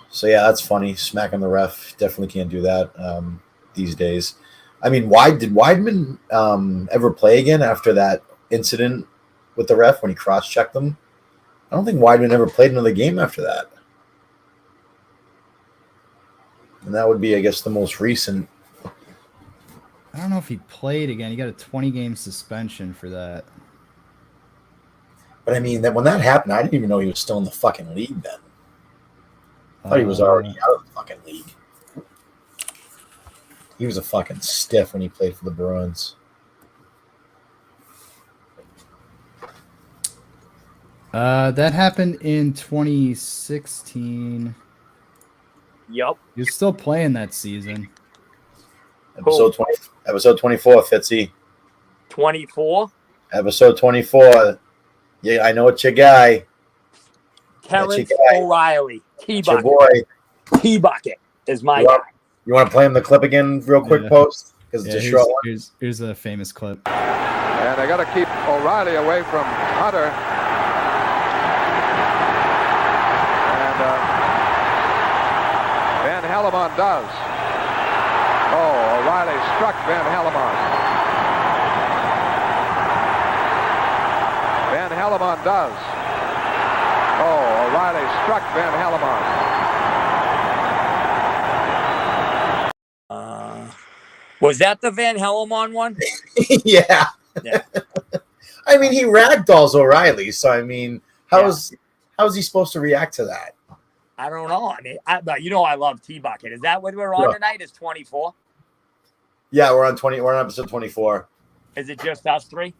So yeah, that's funny. Smacking the ref, definitely can't do that these days. I mean, why did Weidman ever play again after that incident with the ref when he cross-checked them? I don't think Weidman ever played another game after that. And that would be, I guess, the most recent. I don't know if he played again. He got a 20-game suspension for that. But I mean, that when that happened, I didn't even know he was still in the fucking league then. I thought he was already out of the fucking league. He was a fucking stiff when he played for the Bruins. That happened in 2016. Yep. He was still playing that season. Episode 24, Fitzy. 24. Episode 24. Yeah, I know it's your guy. Terrence O'Reilly. Your boy. T-Bucket is my guy. You want to play him the clip again real quick, Post? Because it's a short one. Here's a famous clip. And they got to keep O'Reilly away from Hunter. And Van Hellemond does. Oh, O'Reilly struck Van Hellemond. Van Hellemond does. Oh, O'Reilly struck Van Hellemond. Was that the Van Hellemond one? Yeah. I mean, he ragdolls O'Reilly, so I mean, how's he supposed to react to that? I don't know. I mean, I love T-Bucket. Is that what we're on tonight? Is 24? Yeah, we're on episode 24. Is it just us three?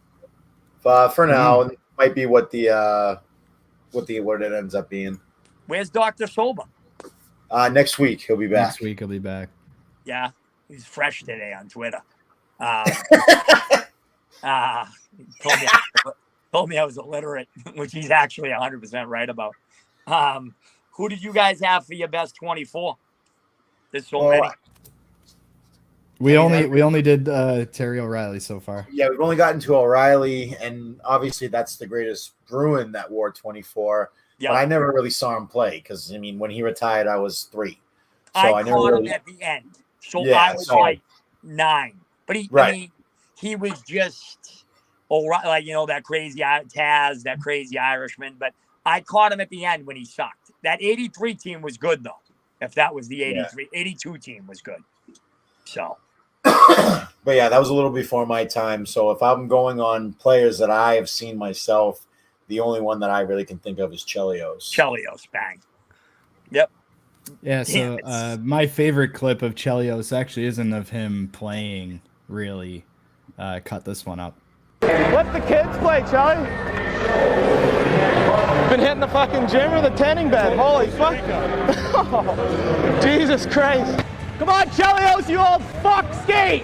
For now, it might be what it ends up being. Where's Dr. Soba? Next week he'll be back. Next week he'll be back. Yeah, he's fresh today on Twitter. Told me I was illiterate, which he's actually 100% right about. Who did you guys have for your best 24? There's so many. We only did Terry O'Reilly so far. Yeah, we've only gotten to O'Reilly, and obviously that's the greatest Bruin that wore 24. Yep. But I never really saw him play because, I mean, when he retired, I was 3. So I caught him at the end. So I was like 9. But I mean, he was just O'Reilly, that crazy Taz, that crazy Irishman. But I caught him at the end when he sucked. That 83 team was good, though. If that was the 82 team was good. So. But yeah, that was a little before my time. So if I'm going on players that I have seen myself, the only one that I really can think of is Chelios. Chelios, bang. Yep. Yeah, so my favorite clip of Chelios actually isn't of him playing, really. Cut this one up. Let the kids play, Charlie. Been hitting the fucking gym or the tanning bed. Holy fuck. Oh, Jesus Christ. Come on, Chelios, you old fuck, skate!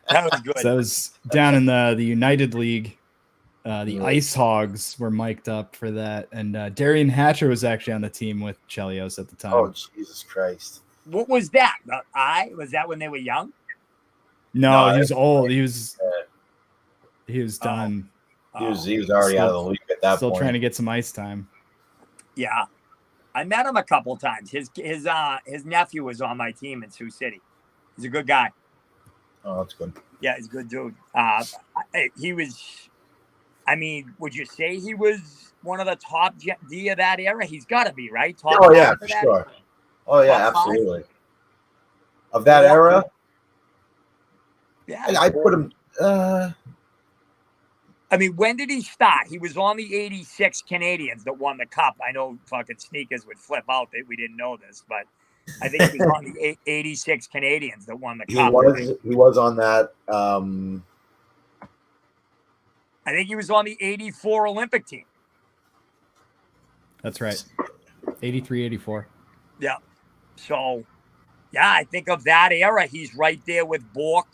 That was good. So that was down in the United League. The Ice Hogs were mic'd up for that. And Darian Hatcher was actually on the team with Chelios at the time. Oh, Jesus Christ. What was that? Was that when they were young? No, he was old. He was done. He was already out of the league at that point. Still trying to get some ice time. Yeah. I met him a couple times. His nephew was on my team in Sioux City. He's a good guy. Oh, that's good. Yeah, he's a good dude. He was, I mean, would you say he was one of the top D of that era? He's got to be, right? Top for sure. Oh, yeah, top absolutely. 5? Of that era? Yeah. I put him... I mean, when did he start? He was on the 86 Canadians that won the cup. I know fucking sneakers would flip out that we didn't know this, but I think he was on the 86 Canadians that won the cup. He was on that. I think he was on the 84 Olympic team. That's right. 83, 84. Yeah. So, yeah, I think of that era, he's right there with Bork.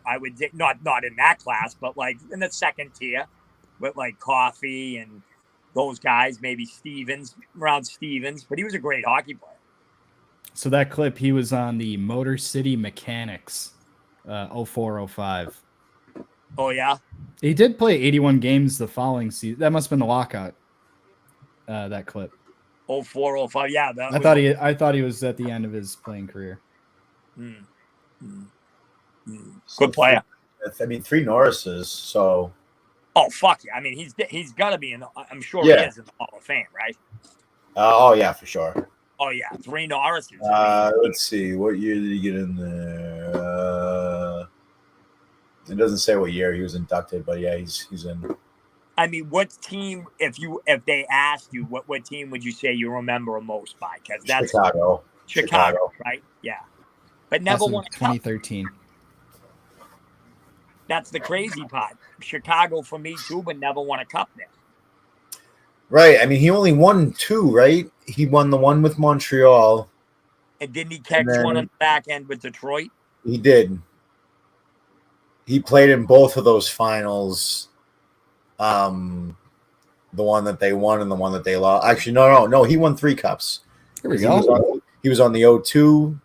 I would not in that class, but like in the second tier with like Coffey and those guys, maybe around Stevens, but he was a great hockey player. So that clip, he was on the Motor City Mechanics 04-05. Oh, yeah? He did play 81 games the following season. That must have been the lockout, that clip. 04, 05. Yeah. I thought he was at the end of his playing career. Good player. I mean, 3 Norrises, so. Oh, fuck yeah. I mean, he's got to be I'm sure Yeah. he is in the Hall of Fame, right? Oh, yeah, for sure. Oh, yeah. 3 Norrises. Let's see. What year did he get in there? It doesn't say what year he was inducted, but yeah, he's in. I mean, what team, if they asked you, what team would you say you remember most by? Because that's Chicago, right? Yeah. But never won a cup. 2013. That's the crazy part. Chicago for me too, but never won a cup there. Right. I mean, he only won 2, right? He won the one with Montreal. And didn't he catch one on the back end with Detroit? He did. He played in both of those finals. The one that they won and the one that they lost. Actually, no. He won 3 cups. Here we go. He was on the 02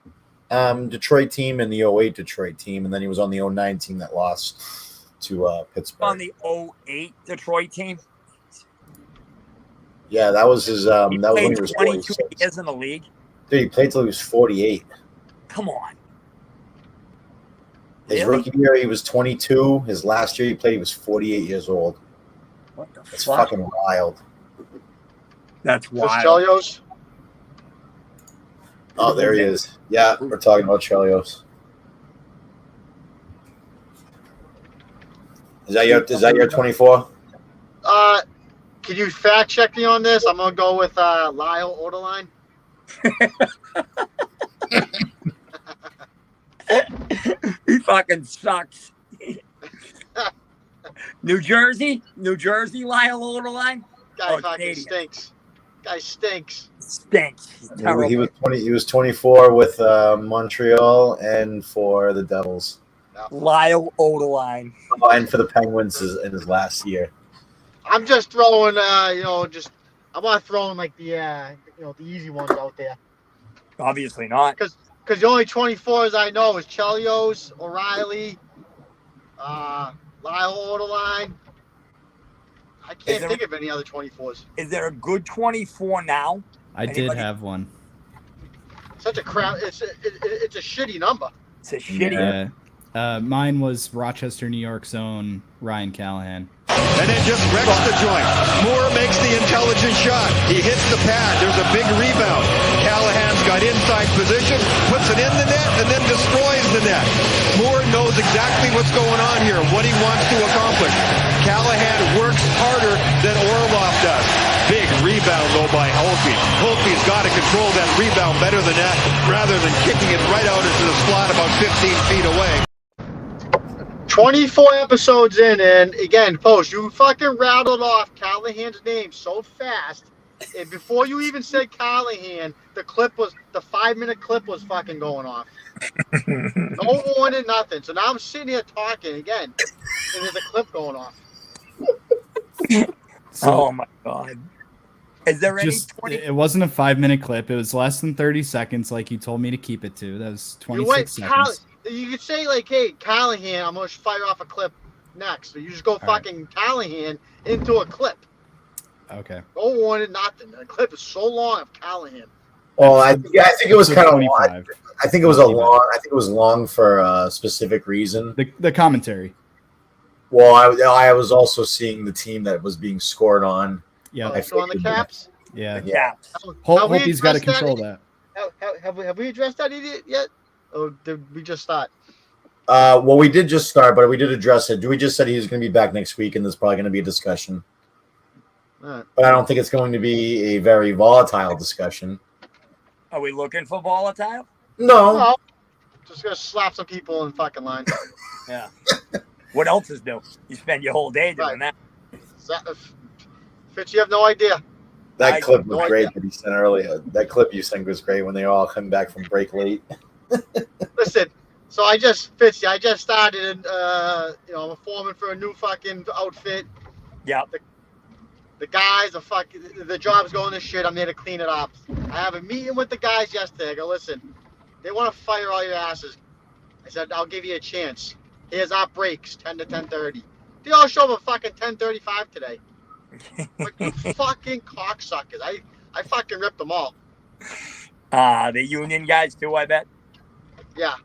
Detroit team and the 08 Detroit team, and then he was on the 09 team that lost to Pittsburgh. On the 08 Detroit team? Yeah, that was his. That was when he was 22 46. years in the league. Dude, he played till he was 48. Come on. His Really? rookie year, he was 22. His last year he played, he was 48 years old. What the It's fuck? fucking wild. That's Chris wild. Chelios. Oh, there he is. Yeah, we're talking about Chelios. Is that your 24? Can you fact check me on this? I'm gonna go with Lyle Oderline. He fucking sucks. New Jersey, Lyle Oderline. Guy Oh, fucking Canadian. stinks. Guy stinks. Stinks. He's terrible. He was 20. He was 24 with Montreal and for the Devils, Lyle Oderline. and for the Penguins in his last year. I'm just throwing, I want to throw in like the easy ones out there. Obviously not. Because the only 24s I know is Chelios, O'Reilly, Lyle Oderline. I can't think of any other 24s. Is there a good 24 now? I did Anybody? have one. Such a crap. It's a shitty number. It's a shitty. Yeah. Mine was Rochester, New York's own Ryan Callahan. And it just wrecks the joint. Moore makes the intelligent shot. He hits the pad. There's a big rebound. Callahan's got inside position, puts it in the net, and then destroys the net. Moore knows exactly what's going on here, what he wants to accomplish. Callahan works harder than Orlov does. Big rebound, though, by Holtby. Holtby's got to control that rebound better than that, rather than kicking it right out into the slot about 15 feet away. 24 episodes in, and again, Post, you fucking rattled off Callahan's name so fast. And before you even said Callahan, the 5-minute clip was fucking going off. No warning, nothing. So now I'm sitting here talking again, and there's a clip going off. Oh my god. Is there any Just 20? it wasn't a 5-minute clip. It was less than 30 seconds, like you told me to keep it to. That was 26 seconds. You could say like, "Hey, Callahan, I'm gonna fire off a clip next." So you just go fucking Callahan into a clip. Okay. No warning, nothing. The clip is so long of Callahan. Well, I think it was kind of long. 25. I think it was long for a specific reason. The commentary. Well, I was also seeing the team that was being scored on. Yeah. So on the Caps. Yeah. Yeah. Holtby's got to control that. Have we addressed that idiot yet? Or did we just start? Well, we did just start, but we did address it. We just said he's going to be back next week, and there's probably going to be a discussion. Right. But I don't think it's going to be a very volatile discussion. Are we looking for volatile? No. Well, just gonna slap some people in fucking line. Yeah. What else is new? You spend your whole day doing that. Fitz, you have no idea. That clip was no great idea. that he sent earlier. That clip you sent was great when they all come back from break late. Listen, so I just started, I'm a foreman for a new fucking outfit. Yeah. The guys are fucking, the job's going to shit. I'm there to clean it up. I have a meeting with the guys yesterday. I go, listen, they want to fire all your asses. I said, I'll give you a chance. Here's our breaks, 10 to 10:30. They all show up at fucking 10:35 today. Like, you fucking cocksuckers. I I fucking ripped them all. The Union guys too, I bet. Yeah.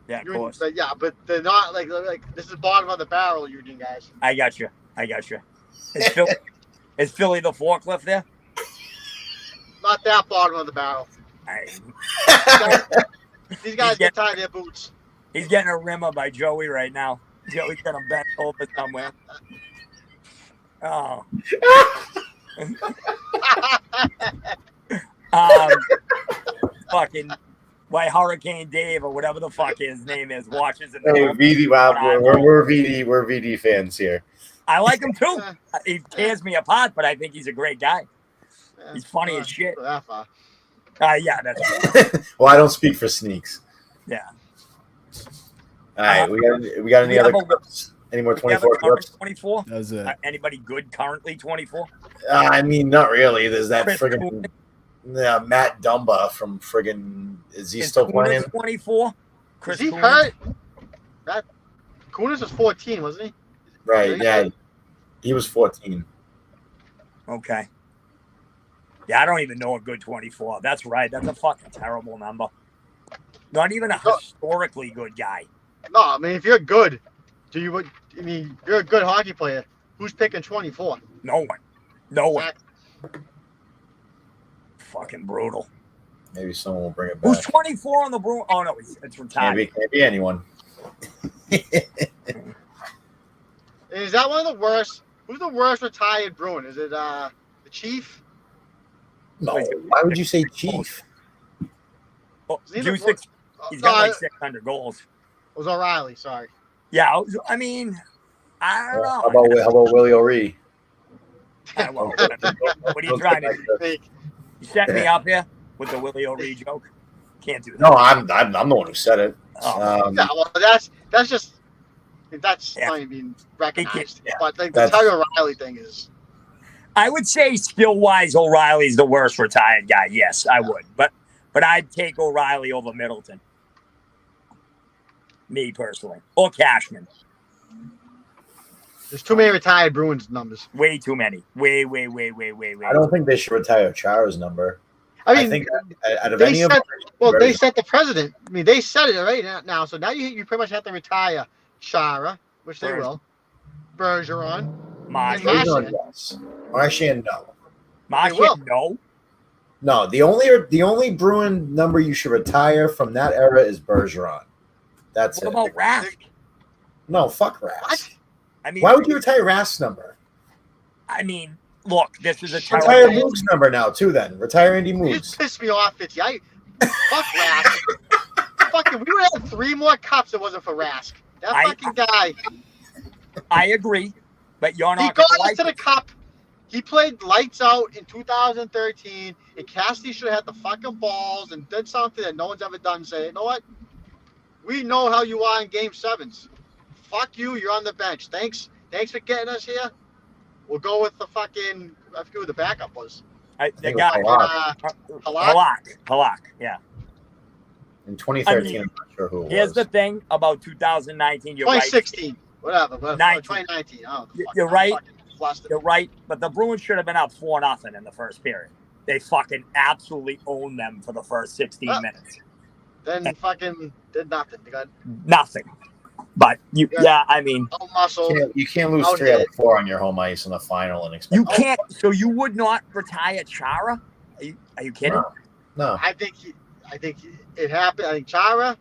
Yeah, of Union, course. but they're not like this is bottom of the barrel Union guys. I got you. Is Philly the forklift there? Not that bottom of the barrel. These guys get tied their boots. He's getting a rimmer by Joey right now. Joey's got him bent over somewhere. Oh. Fucking why Hurricane Dave or whatever the fuck his name is watches it. Hey, VD, wow, we're VD fans here. I like him too. He tears me apart, but I think he's a great guy. He's funny as shit. That far. Yeah, that's right. Well, I don't speak for Sneaks. Yeah. All right, we got any other clips? Any more 24 clips? 24? That was it. Anybody good currently 24? I mean, not really. There's that Chris friggin' Matt Dumba from friggin' is he still Kunis playing? 24? Chris Is he Kunis? hurt? That Kunis was 14, wasn't he? Right, yeah. He was 14. Okay. Yeah, I don't even know a good 24. That's right. That's a fucking terrible number. Not even a historically good guy. No, I mean if you're good, you're a good hockey player. Who's picking 24? No one. No one. Fucking brutal. Maybe someone will bring it back. Who's 24 on the Bruins? Oh no, it's retired. Can't be anyone. Is that one of the worst? Who's the worst retired Bruin? Is it the Chief? No. Why would you say Chief? Oh, Is he he's got like 600 goals. It was O'Reilly. Sorry. Yeah, I mean, I don't know. How about Willie O'Ree? What are you trying to do? You set me up here with the Willie O'Ree joke? Can't do that. No, I'm the one who said it. Oh. Yeah, well, that's not even recognized. Yeah, but like the Terry O'Reilly thing is. I would say skill-wise, O'Reilly's the worst retired guy. Yes, I would. But I'd take O'Reilly over Middleton. Me personally. Or Cashman. There's too many retired Bruins numbers. Way too many. Way. I don't think they should retire Chara's number. I mean, I think out of any of them, they set the president. I mean, they set it right now. So now you pretty much have to retire Chara, which they will. Bergeron. Marchand. Yes. Marchand, no. Marchand, no. No, the only Bruin number you should retire from that era is Bergeron. That's what it. about Rask? No, fuck Rask. What? I mean, why would you retire Rask's number? I mean, look, this is a retire Moog's number now too. Then retire Andy Moog. You just pissed me off, Fitzy. Fuck Rask. Fucking, we would have 3 more cups if it wasn't for Rask. That fucking guy. I agree, but you're not. He got us to the cup. He played lights out in 2013, and Cassidy should have had the fucking balls and did something that no one's ever done. Say, you know what? We know how you are in Game 7s. Fuck you. You're on the bench. Thanks for getting us here. We'll go with the fucking. I forget who the backup was. The guy. Halak. Yeah. In 2013, I'm not sure who it was. Here's the thing about 2019. You're 2016. Right. Whatever. 2019. You're right. You're right. But the Bruins should have been up 4-0 in the first period. They fucking absolutely owned them for the first 16 minutes. Then fucking did nothing. They got nothing. But I mean, no muscle. You can't lose 3 out of 4 on your home ice in the final and expect. You can't. So you would not retire Chara? Are you kidding? No. I think it happened. I think Chara,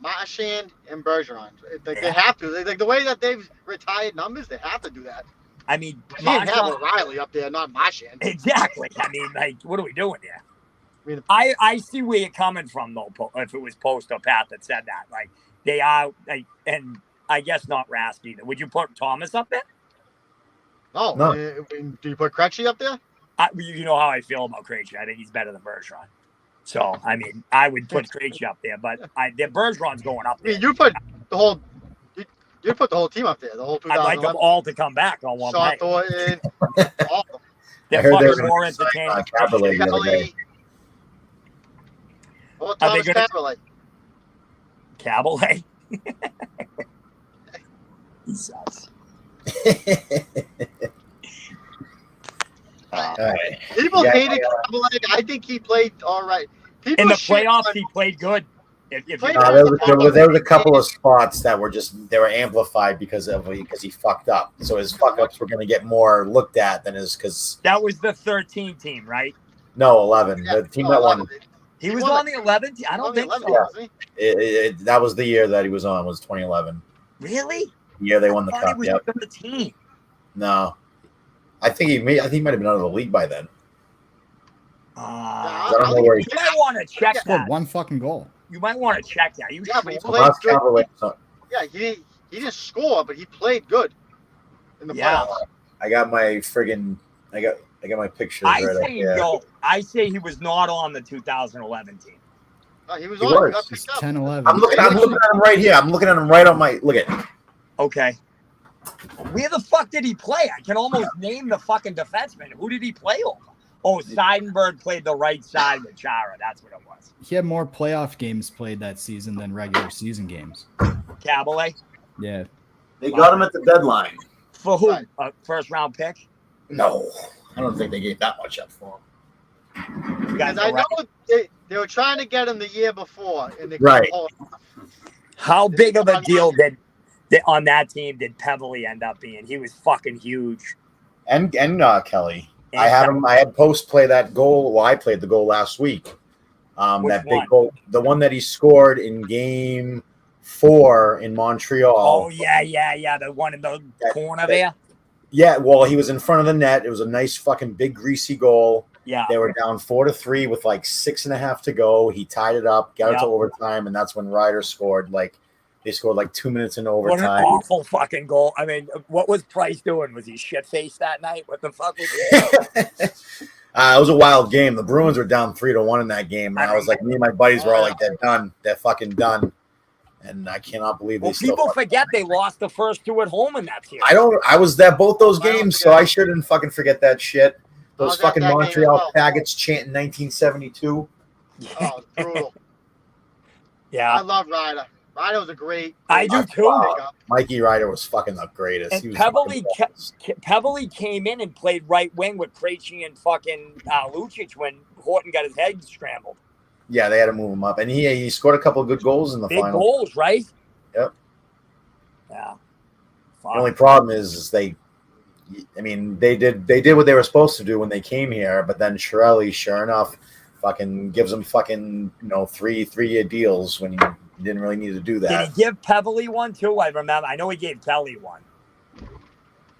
Marchand, and Bergeron. They have to. Like the way that they've retired numbers, they have to do that. I mean, you can't have O'Reilly up there, not Marchand. Exactly. I mean, like, what are we doing here? I see where you're coming from, though. If it was Post or Pat that said that, like they are, and I guess not Rask either. Would you put Thomas up there? No. Do you put Krejci up there? You know how I feel about Krejci. I think he's better than Bergeron. So I mean, I would put Krejci up there, but Bergeron's going up there. I mean, you put the whole team up there. The whole. I'd like them all to come back on one night. Thornton, all of them. They're fucking more entertaining. Oh, Thomas Cabaret. Cabaret? He sucks. All right. People Yeah, hated Kabalek. I think he played all right. People In the shit playoffs, on- he played good. If Played you good. There was a couple of spots that were amplified because he fucked up. So his fuck ups were going to get more looked at than his because that was the 13 team, right? no 11 Yeah, the team that won. He was won on the 11th. I don't think so. Wasn't he? That was the year that he was on was 2011. Really? The year they won the I thought cup. he was Yep. 13. No, I think he might have been out of the league by then. Uh, I don't know where he. you might want to check Scored that. one fucking goal. You might want to check that. You Yeah, but he sure? played Ross good. Cavalier, so Yeah, he didn't score, but he played good in the Yeah. playoffs. I got my friggin' I got my pictures I right up say there. no. I say he was not on the 2011 team. He was He on. was. He got It's picked up. 10, 11. I'm looking at him right here. I'm looking at him right on my look at. Okay. Where the fuck did he play? I can almost name the fucking defenseman. Who did he play over? Oh, Seidenberg played the right side with Chara. That's what it was. He had more playoff games played that season than regular season games. Cabalet. Yeah. They got him at the deadline. For who? Right. A first round pick? No, I don't think they gave that much up for him. You guys Because I are right. know they were trying to get him the year before, and they Right. How big of a deal did on that team did Peverly end up being? He was fucking huge. And Kelly. I had him. I had Post play that goal. Well, I played the goal last week. Which That big one? goal, the one that he scored in Game 4 in Montreal. Oh yeah. The one in the corner there. Yeah, well, he was in front of the net. It was a nice fucking big greasy goal. Yeah. They were down 4-3 with like 6.5 to go. He tied it up, got it Yep. to overtime, and that's when Ryder scored. Like they scored like 2 minutes in What an overtime. awful fucking goal. I mean, what was Price doing? Was he shit faced that night? What the fuck was he? It was a wild game. The Bruins were down 3-1 in that game, and I was like, me and my buddies were all like, "They're done. They're fucking done." And I cannot believe they Well, still. people forget they lost the first two at home in that series. I was at both those I don't games, so forget. I shouldn't fucking forget that shit. I Those was at fucking that game as Montreal well. faggots chanting 1972. Oh, brutal. I Yeah, love Ryder. Ryder was a great. I do too. pickup. Mikey Ryder was fucking the greatest. And He was Peverly fucking best. Peverly came in and played right wing with Krejci and fucking Lucic when Horton got his head scrambled. Yeah, they had to move him up, and he scored a couple of good goals in the Big final. goals, right? Yep. Yeah. The only problem is they did what they were supposed to do when they came here, but then Chiarelli, sure enough, fucking gives them fucking 3-year deals when he didn't really need to do Did that. he give Peverly one too? I remember. I know he gave Kelly one.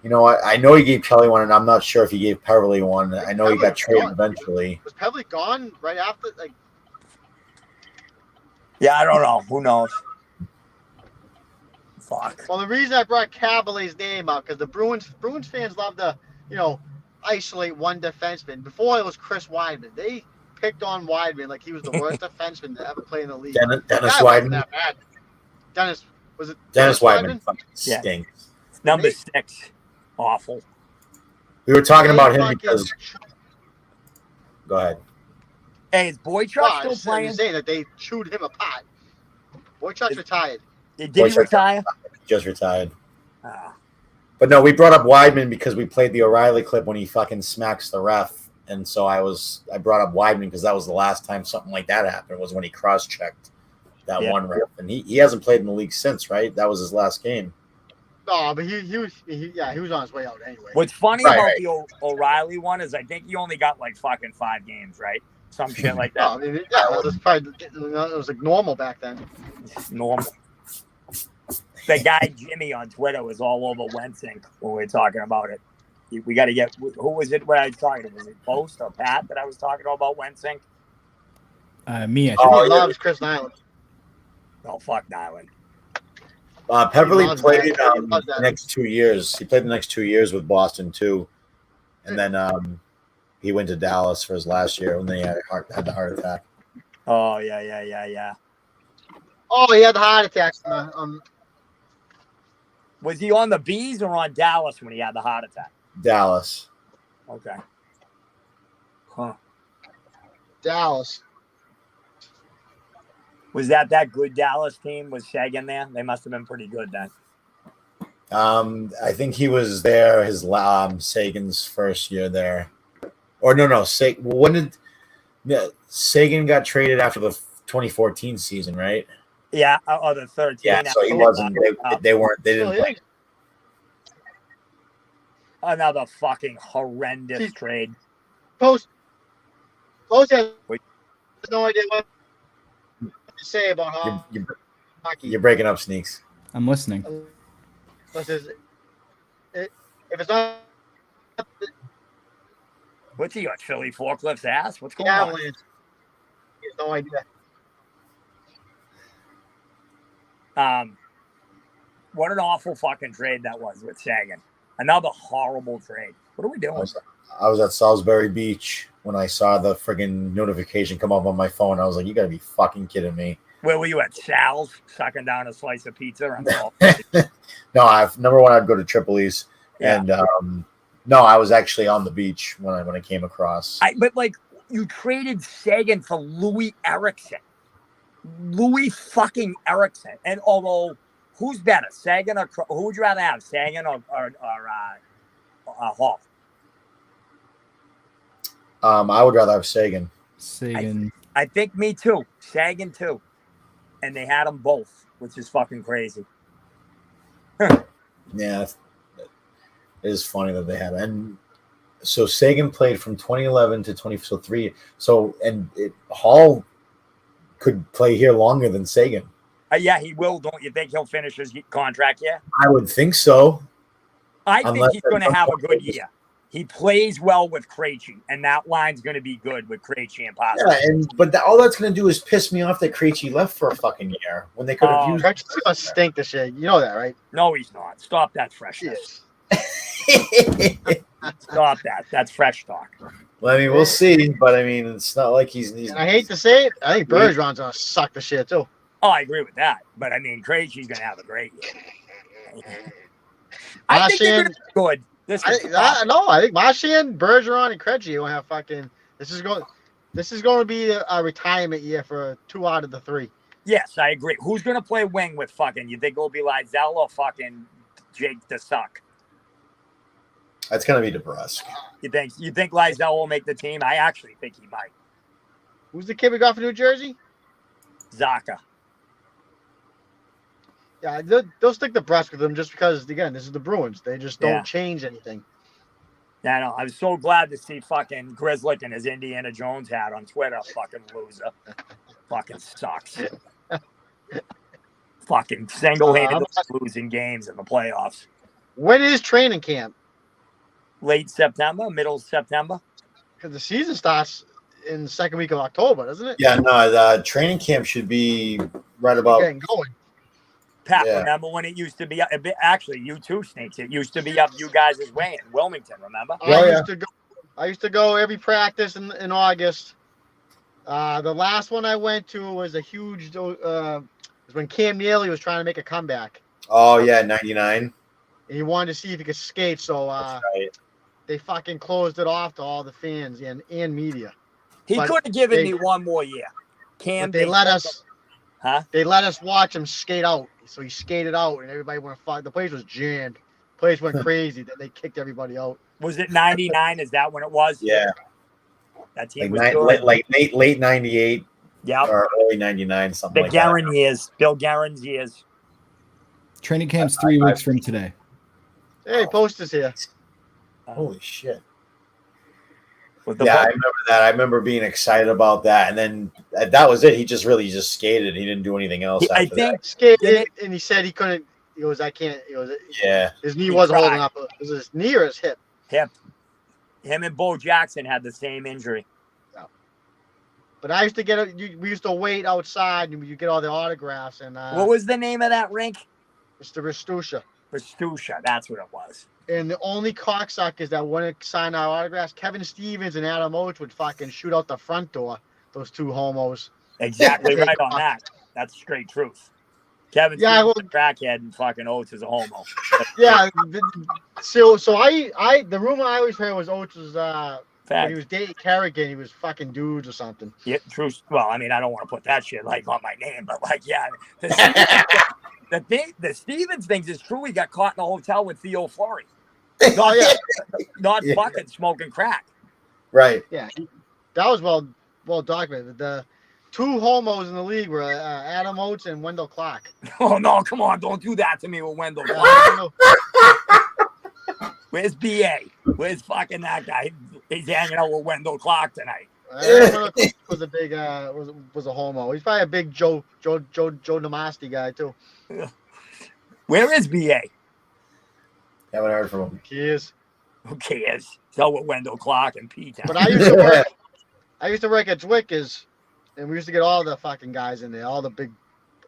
You know what? I know he gave Kelly one, and I'm not sure if he gave Peverly one. I know he got traded eventually. Was Peverly gone right after? Like, Yeah, I don't know. Who knows? Fuck. well, the reason I brought Caballet's name up because the Bruins fans love to, isolate one defenseman. Before it was Chris Weidman. They picked on Weidman like he was the worst defenseman to ever play in the league. Dennis The guy wasn't Weidman. that bad. Dennis Dennis Weidman fucking Yeah. stinks. Number 6. Awful. We were talking They about him fucking- because. Go ahead. Hey, is Boychuk Well, still I'm playing? saying that they chewed him apart. Boychuk's retired. Did he Boychuk- retire? Just retired. Ah. But no, we brought up Weidman because we played the O'Reilly clip when he fucking smacks the ref, and so I brought up Weidman because that was the last time something like that happened was when he cross-checked that Yeah. one ref, and he hasn't played in the league since, right? That was his last game. No, but he was on his way out anyway. What's funny Right, about right. the O'Reilly one is I think he only got like fucking 5 games, right? Some shit like No, I that. mean, yeah, it was probably it was like normal back then. Normal. The guy Jimmy on Twitter was all over Wensink when we were talking about it. We got to get who was it? When I was talking, was it Post or Pat that I was talking about Wensink? Me, I think. Oh, He yeah. loves Chris Nyland. Oh fuck, Nyland. Peverly He loves played that. He loves the that. next 2 years. He played the next 2 years with Boston too, and then he went to Dallas for his last year when they had the heart attack. Oh yeah. Oh, he had the heart attacks. Was he on the Bees or on Dallas when he had the heart attack? Dallas. Okay. Huh. Dallas. Was that good Dallas team? Was Sagan there? They must have been pretty good then. I think he was there his Sagan's first year there. Or no. When did Sagan got traded after the 2014 season, right? Yeah, or the 13. Yeah, so he wasn't. They weren't. They didn't play. Another fucking horrendous trade. Post has no idea what to say about hockey. You're breaking up, Sneaks. I'm listening. If it's not what's he got? Philly Forklift's ass? What's going Avalanche, on? he has no idea. What an awful fucking trade that was with Sagan. Another horrible trade. What are we doing? I was at Salisbury Beach when I saw the friggin' notification come up on my phone. I was like, you gotta be fucking kidding me. Where were you at? Sal's, sucking down a slice of pizza? No, number one, I'd go to Tripoli's. Yeah. And no, I was actually on the beach when I came across. But like, you traded Sagan for Louis Eriksson. Louis fucking Eriksson. And although, who's better, Sagan or who would you rather have, Sagan or Hall? I would rather have Sagan. I think me too. Sagan too. And they had them both, which is fucking crazy. Yeah, it is funny that they have. And so Sagan played from 2011 to 2003. Hall could play here longer than Sagan. Yeah, he will. Don't you think he'll finish his contract here? I would think so. I think he's going to have a good year. He plays well with Krejci, and that line's going to be good with Krejci and Pasta. Yeah, but all that's going to do is piss me off that Krejci left for a fucking year when they could have used. Krejci's going to stink this shit. You know that, right? No, he's not. Stop that freshness. Stop that. That's fresh talk. Well, I mean, we'll see, but I mean, it's not like he's and I hate to say it, I think Bergeron's going to suck the shit too. Oh, I agree with that. But I mean, Krejci's going to have a great year. I think they're good. I think Marchand, Bergeron, and Krejci will have fucking. This is going to be a retirement year for 2 out of the 3. Yes, I agree. Who's going to play wing with fucking? You think it'll be Lydell or fucking Jake DeSuck? That's going to be DeBrusque. You think Lydell will make the team? I actually think he might. Who's the kid we got for New Jersey? Zaka. Yeah, they'll stick the Brusque with them just because, again, this is the Bruins. They just don't change anything. Yeah, I know. I was so glad to see fucking Grizzlick and his Indiana Jones hat on Twitter. Fucking loser. Fucking sucks. Fucking single-handedly losing games in the playoffs. When is training camp? Late September, middle September. Because the season starts in the second week of October, doesn't it? Yeah, no, the training camp should be right about getting going. Pat, remember when it used to be actually you too, Snakes? It used to be up you guys' way in Wilmington, remember? I used to go every practice in August. The last one I went to was a huge was when Cam Neely was trying to make a comeback. Oh yeah, 99. And he wanted to see if he could skate, so they fucking closed it off to all the fans and media. He could have given me one more year. Cam, they let us. Huh? They let us watch him skate out. So he skated out, and everybody went. The place was jammed. The place went crazy. Then they kicked everybody out. Was it 99? Is that when it was? Yeah. That team was late 98. Yeah. Or early 99, something like that. The Guerin years. Bill Guerin's years. Training camp's 3 weeks from today. Hey, posters here. Holy shit. I Post? remember that. I remember being excited about that, and then that was it. He just skated. He didn't do anything else. I think skated, and he said he couldn't. He goes, I can't. He goes, his knee wasn't holding up. It was his knee or his hip. Hip. Him and Bo Jackson had the same injury. Yeah. But I used to we used to wait outside, and you get all the autographs. And what was the name of that rink? Mr. Ristusha. Ristusha, that's what it was. And the only cocksuckers that wouldn't sign our autographs, Kevin Stevens and Adam Oates would fucking shoot out the front door. Those two homos. Exactly right on that. That's straight truth. Kevin Stevens is a crackhead and fucking Oates is a homo. Yeah. So the rumor I always heard was Oates was when he was dating Kerrigan, he was fucking dudes or something. Yeah, true. Well, I mean, I don't want to put that shit on my name, but yeah. The Stevens thing is true. He got caught in a hotel with Theo Fleury. Not fucking smoking crack. Right. Yeah, that was well documented. The 2 homos in the league were Adam Oates and Wendell Clark. Oh no, come on, don't do that to me with Wendell. Where's BA? Where's fucking that guy? He's hanging out with Wendell Clark tonight. Was a big was a homo. He's probably a big Joe Namaste guy too. Where is BA? Haven't heard from him. He is. Who cares? So with Wendell Clark and Pete. But I used to work at Zwickers, and we used to get all the fucking guys in there, all the big,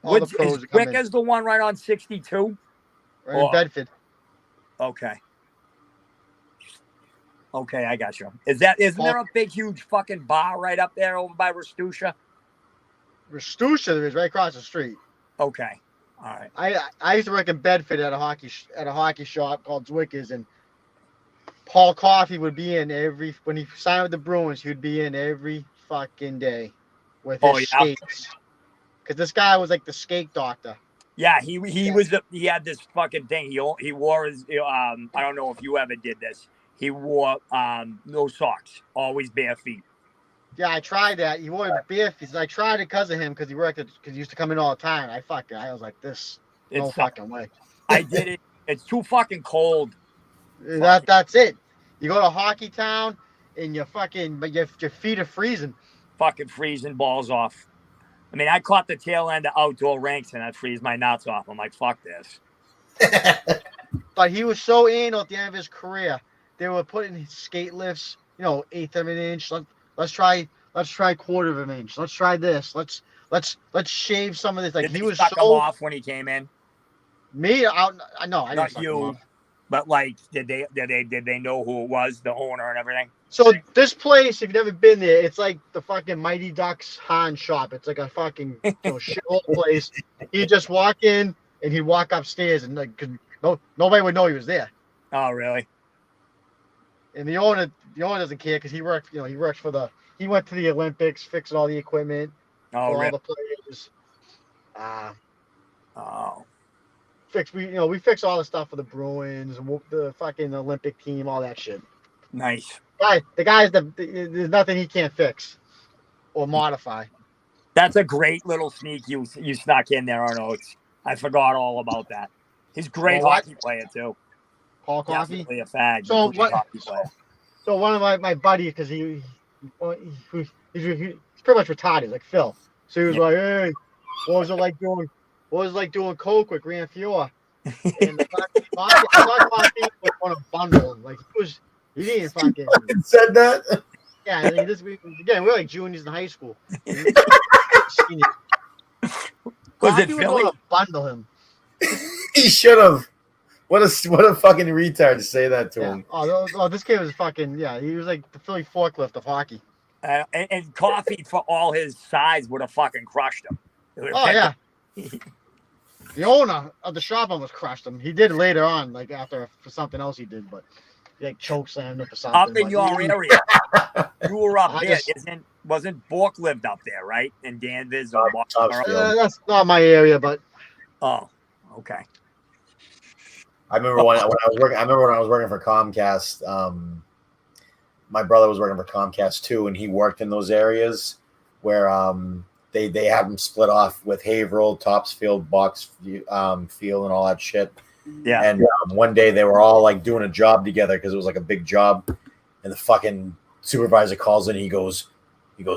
all the pros. Is Zwickers the one right on 62? Right in Bedford. Okay. Okay, I got you. Isn't there a big, huge fucking bar right up there over by Rastusha? Rastusha is right across the street. Okay. All right. I used to work in Bedford at a hockey shop called Zwickers, and Paul Coffey would be in when he signed with the Bruins, he'd be in every fucking day with his skates. Because this guy was like the skate doctor. Yeah, he had this fucking thing. He wore his I don't know if you ever did this. He wore no socks, always bare feet. Yeah, I tried that. He wore bare feet. I tried it because of him, because he used to come in all the time. I was like, no fucking way. I did it. It's too fucking cold. That's it. You go to Hockey Town and your feet are freezing. Fucking freezing balls off. I mean, I caught the tail end of outdoor rinks and I'd freeze my nuts off. I'm like, fuck this. But he was so anal at the end of his career. They were putting his skate lifts, 1/8 of an inch. Let's try 1/4 of an inch. Let's try this. Let's shave some of this. Like, did he was suck him off when he came in? Me? I know. Not you. But like, did they know who it was, the owner and everything? So this place, if you've never been there, it's like the fucking Mighty Ducks Han shop. It's like a fucking shithole place. He'd just walk in and he'd walk upstairs and nobody would know he was there. Oh, really? And the owner doesn't care because he went to the Olympics, fixed all the equipment, all the players. We fix all the stuff for the Bruins, the fucking Olympic team, all that shit. Nice. The guy's there's nothing he can't fix or modify. That's a great little sneak you snuck in there, Arnold. I forgot all about that. He's a great hockey player too. Paul Coffey? Definitely a fag. So one of my buddies, because he's pretty much retarded, like Phil. So he was like, "Hey, what was it like doing coke with Grand Fior?" And Coffey was going to bundle him. Like he didn't fucking said that. Yeah, I mean, we're like juniors in high school. Was it Philly? Was going to bundle him. He should have. What a fucking retard to say that to him. Oh, this kid was fucking, he was like the Philly forklift of hockey. And Coffey, for all his size, would have fucking crushed him. Oh, yeah. The owner of the shop almost crushed him. He did later on, like for something else he did, but he like choke slammed him for something. Up in your area. You were up there. Wasn't Bork lived up there, right? In Danvers or that's not my area, but. Oh, okay. I remember when I was working for Comcast. My brother was working for Comcast too, and he worked in those areas where they had them split off with Haverhill, Topsfield, Box Field, and all that shit. Yeah. And one day they were all like doing a job together because it was like a big job, and the fucking supervisor calls in. And he goes,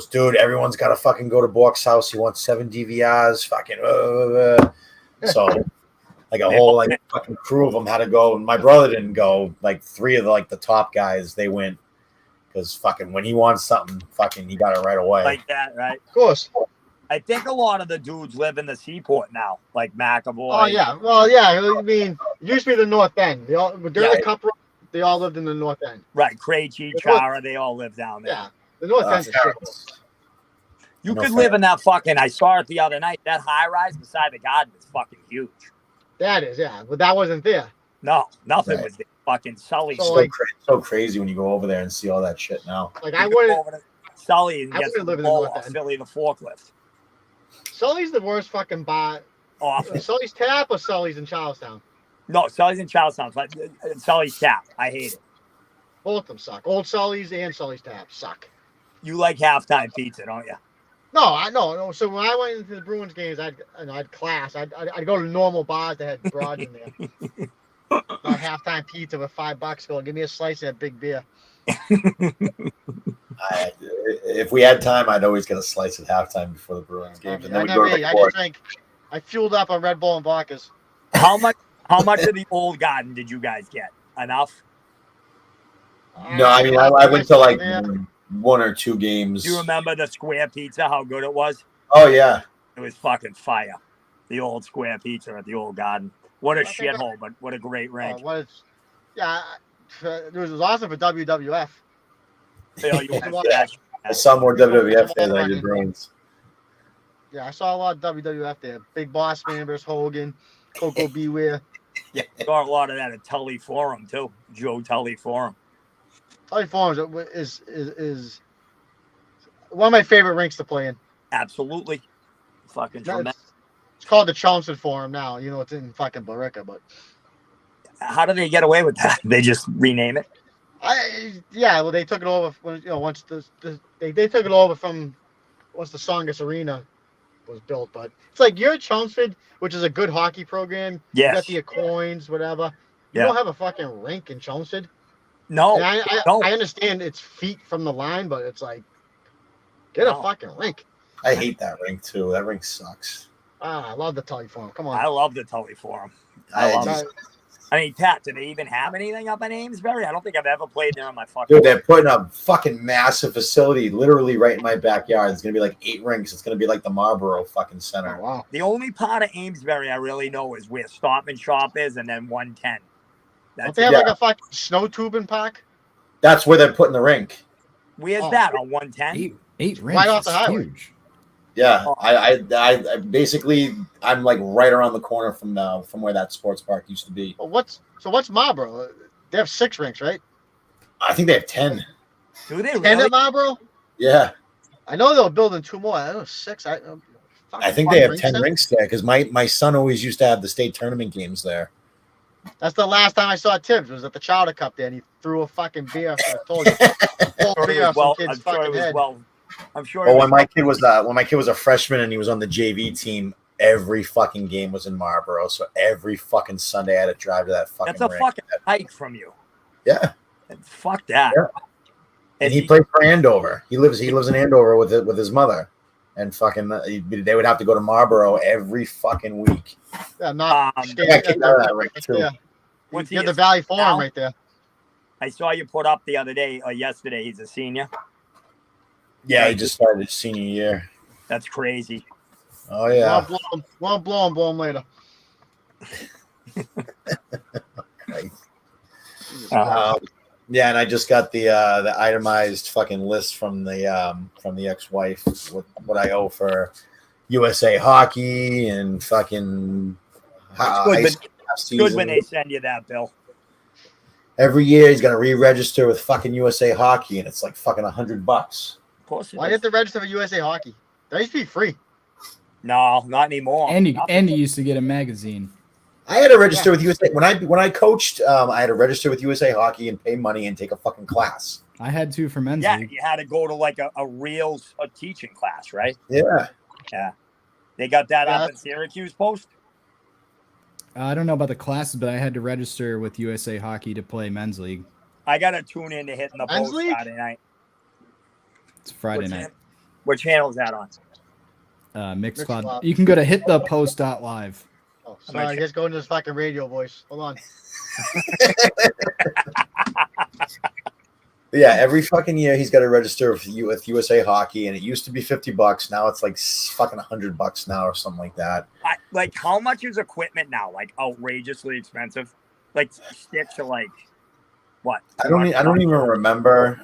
dude, everyone's got to fucking go to Bork's house. He wants 7 DVRs. Fucking. So. Like a whole like fucking crew of them had to go, and my brother didn't go. Like 3 of the top guys, they went because fucking when he wants something, fucking he got it right away. Like that, right? Of course. I think a lot of the dudes live in the Seaport now, like McAvoy. Oh yeah, well yeah. I mean, it used to be the North End. During the Cup run, they all lived in the North End. Right, Krejci, Chara, they all live down there. Yeah, the North End is shit. You could live in that fucking. I saw it the other night. That high rise beside the garden is fucking huge. That is, yeah, but that wasn't there. No, nothing was there. Fucking Sully. So crazy when you go over there and see all that shit now. Like I wouldn't. Sully and get the ball off Philly the forklift. Sully's the worst fucking bar. Awful. Sully's Tap or Sully's in Charlestown? No, Sully's in Charlestown. But Sully's Tap. I hate it. Both of them suck. Old Sully's and Sully's Tap suck. You like halftime pizza, don't you? No, I no. So when I went into the Bruins games, I'd class. I'd go to normal bars that had broad in there. Not halftime pizza with $5. Go give me a slice of that big beer. If we had time, I'd always get a slice at halftime before the Bruins games, and then we'd go to the court. I fueled up on Red Bull and vodkas. How much of the old garden did you guys get? Enough? No, I mean I went to like 1 or 2 games. Do you remember the square pizza? How good it was? Oh yeah, it was fucking fire. The old square pizza at the old garden. What a shithole, but what a great rink. It was awesome for WWF. I saw more WWF there than I did Bruins. Yeah, I saw a lot of WWF there. Big Boss Man versus Hogan, Coco Beware. Yeah, I saw a lot of that at Tully Forum too. Joe Tully Forum. Tully Forum is one of my favorite rinks to play in. Absolutely, fucking tremendous. It's called the Chelmsford Forum now. You know, it's in fucking Billerica, but how do they get away with that? They just rename it. Well, they took it over when once they took it over from once the Songus Arena was built. But it's like you're at Chelmsford, which is a good hockey program. Yes. You got the coins, whatever. You Yeah. don't have a fucking rink in Chelmsford. No, And I understand it's feet from the line, but it's like get a fucking rink. I hate that rink too. That rink sucks. I love the Tully Forum. Come on. I love the Tully Forum. I mean, Pat, do they even have anything up in Amesbury? I don't think I've ever played there on my fucking. Dude, they're putting a fucking massive facility literally right in my backyard. It's gonna be like 8 rinks. It's gonna be like the Marlboro fucking center. Oh, wow. The only part of Amesbury I really know is where Stop and Shop is, and then 110. Don't they have like a fucking snow tubing park? That's where they're putting the rink. Where's that on 110? 8 rinks. Right off the That's highway. huge. Yeah, I basically I'm like right around the corner from where that sports park used to be. Well, what's Marlboro? They have 6 rinks, right? I think they have 10. Do they 10 really? at Marlboro? Yeah, I know they were building 2 more. I don't know 6. I think they have 10 rinks there because my son always used to have the state tournament games there. That's the last time I saw Tibbs. It was at the Chowder Cup there, and he threw a fucking beer. I told you. I'm sure. Well, when my kid was a freshman and he was on the JV team, every fucking game was in Marlboro. So every fucking Sunday I had to drive to that fucking. That's a rink. fucking hike from you. Yeah. Fuck that. Yeah. And he played for Andover. He lives in Andover with his mother, and fucking they would have to go to Marlboro every fucking week. Yeah, not I kicked out of that rink too. Yeah. What's You're he, the Valley Forum now? right there. I saw you put up the other day or yesterday. He's a senior. Yeah, he just started his senior year. That's crazy. Oh yeah. Won't blow him later. Yeah, and I just got the itemized fucking list from the ex-wife what I owe for USA Hockey and fucking Good when they send you that, Bill. Every year he's got to re-register with fucking USA Hockey, and it's like fucking $100. Of course. Why do you have to register for USA Hockey? That used to be free. No, not anymore. And you used to get a magazine. I had to register with USA when I coached. I had to register with USA Hockey and pay money and take a fucking class. I had to for men's Yeah, league. you had to go to like a real teaching class, right? Yeah. Yeah. They got that up in Syracuse Post? I don't know about the classes, but I had to register with USA Hockey to play men's league. I got to tune in to Hitting the Men's Post league? Friday night. It's Friday night. What channel is that on? Mixcloud. Mixcloud. You can go to hitthepost.live. Oh, sorry, I just go into this fucking radio voice. Hold on. Yeah, every fucking year he's got to register with USA Hockey, and it used to be $50. Now it's like fucking $100 now or something like that. Like, how much is equipment now? Like, outrageously expensive. Like, sticks are like what? I don't even remember.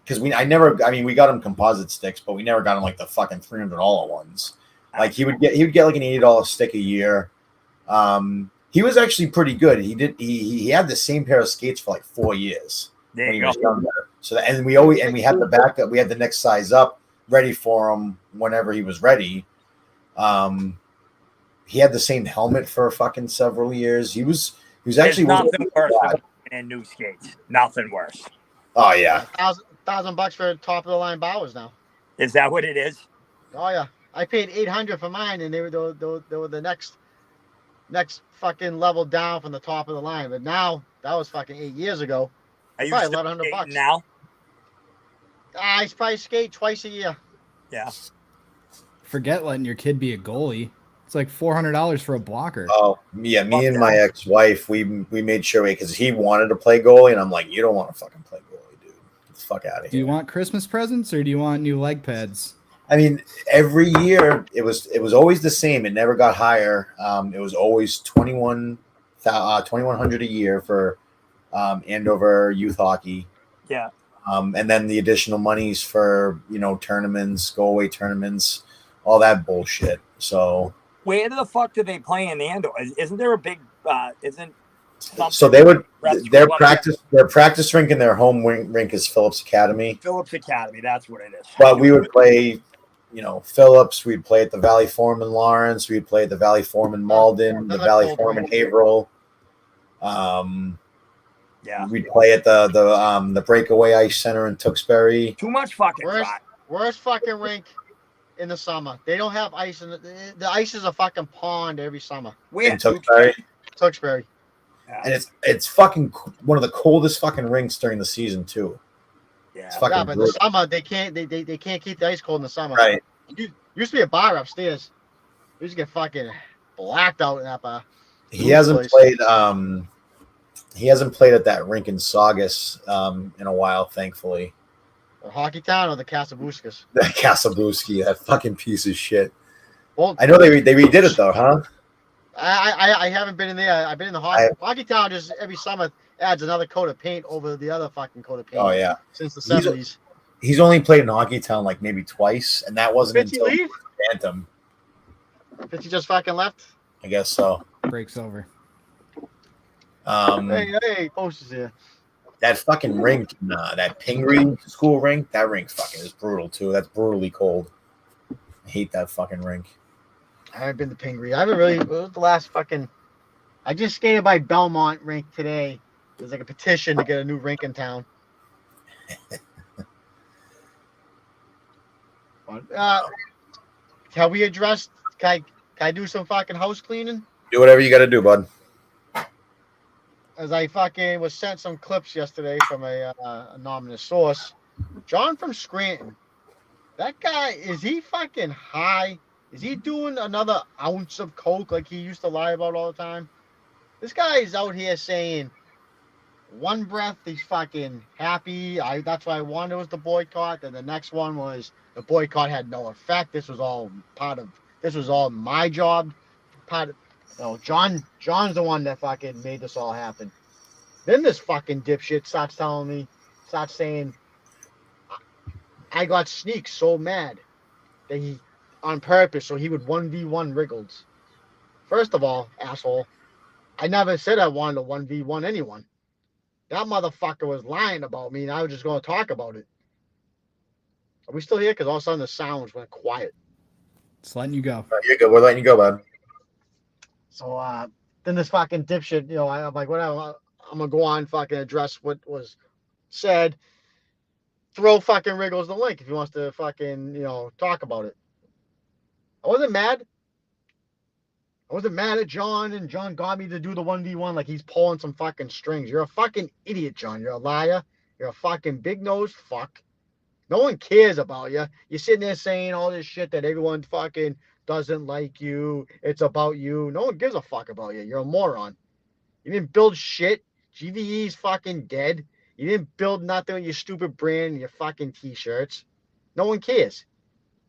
Because we got him composite sticks, but we never got him like the fucking $300 ones. Like he would get like an $80 stick a year. He was actually pretty good. He had the same pair of skates for like 4 years. There when he you was go. younger. So we had the backup. We had the next size up ready for him whenever he was ready. He had the same helmet for fucking several years. He was actually There's nothing worse than and new skates. Nothing worse. Oh yeah. $1,000 for top of the line Bowers now. Is that what it is? Oh yeah, I paid $800 for mine, and they were the next fucking level down from the top of the line. But now that was fucking 8 years ago. Are you Probably still $1,100 skating now? I probably skate twice a year. Yeah. Forget letting your kid be a goalie. It's like $400 for a blocker. Oh yeah, me and my ex-wife, we made sure because he wanted to play goalie, and I'm like, you don't want to fucking play goalie, dude. Get the fuck out of here. Do you want Christmas presents or do you want new leg pads? I mean, every year it was always the same. It never got higher. It was always $2,100 a year for Andover youth hockey. Yeah. And then the additional monies for tournaments, go away tournaments, all that bullshit. So where the fuck do they play in Andover? Isn't there a big? Isn't so they would their practice rink and their home rink is Phillips Academy. Phillips Academy, that's what it is. But we would play. Phillips, we'd play at the Valley Forum in Lawrence, we'd play at the Valley Forum in Malden, the Valley Forum in Haverhill. Yeah. We'd play at the Breakaway Ice Center in Tewksbury. Too much fucking worst fucking rink in the summer. They don't have ice in the ice is a fucking pond every summer. Where? In Tewksbury. Tewksbury. Yeah. And it's fucking one of the coldest fucking rinks during the season too. Yeah. It's fucking Yeah, but in the summer they can't keep the ice cold in the summer. Right. Used to be a bar upstairs. We used to get fucking blacked out in that bar. He hasn't played at that rink in Saugus in a while, thankfully. The Hockey Town or the Casabuskas? That Kasabuski, that fucking piece of shit. Well, I know they redid it though, huh? I haven't been in there. I've been in the Hockey Town. Just every summer adds another coat of paint over the other fucking coat of paint. Oh yeah, since the 70s. He's only played in Hockey Town like maybe twice, and that wasn't until leave? Phantom. 50 just fucking left. I guess so. Breaks over. Hey, posters here. That fucking rink, that Pingree school rink, that rink fucking is brutal too. That's brutally cold. I hate that fucking rink. I haven't been to Pingree. I haven't really. What was the last fucking? I just skated by Belmont rink today. There's like a petition to get a new rink in town. Have we addressed? Can I do some fucking house cleaning? Do whatever you got to do, bud. As I fucking was sent some clips yesterday from a anonymous source. John from Scranton. That guy, is he fucking high? Is he doing another ounce of coke like he used to lie about all the time? This guy is out here saying one breath he's fucking happy. That's why I wanted was the boycott. Then the next one was the boycott had no effect. This was all my job. John's the one that fucking made this all happen. Then this fucking dipshit starts saying, I got Sneak so mad that he, on purpose, so he would 1v1 Riggles. First of all, asshole, I never said I wanted to 1v1 anyone. That motherfucker was lying about me, and I was just going to talk about it. Are we still here? Because all of a sudden the sounds went quiet. Just letting you go. You're good. We're letting you go, bud. So then this fucking dipshit, I'm like, whatever. I'm going to go on fucking address what was said. Throw fucking Riggles the link if he wants to fucking, talk about it. I wasn't mad. I wasn't mad at John, and John got me to do the 1v1 like he's pulling some fucking strings. You're a fucking idiot, John. You're a liar. You're a fucking big-nosed fuck. No one cares about you. You're sitting there saying all this shit that everyone fucking doesn't like you. It's about you. No one gives a fuck about you. You're a moron. You didn't build shit. GVE's fucking dead. You didn't build nothing with your stupid brand and your fucking t-shirts. No one cares.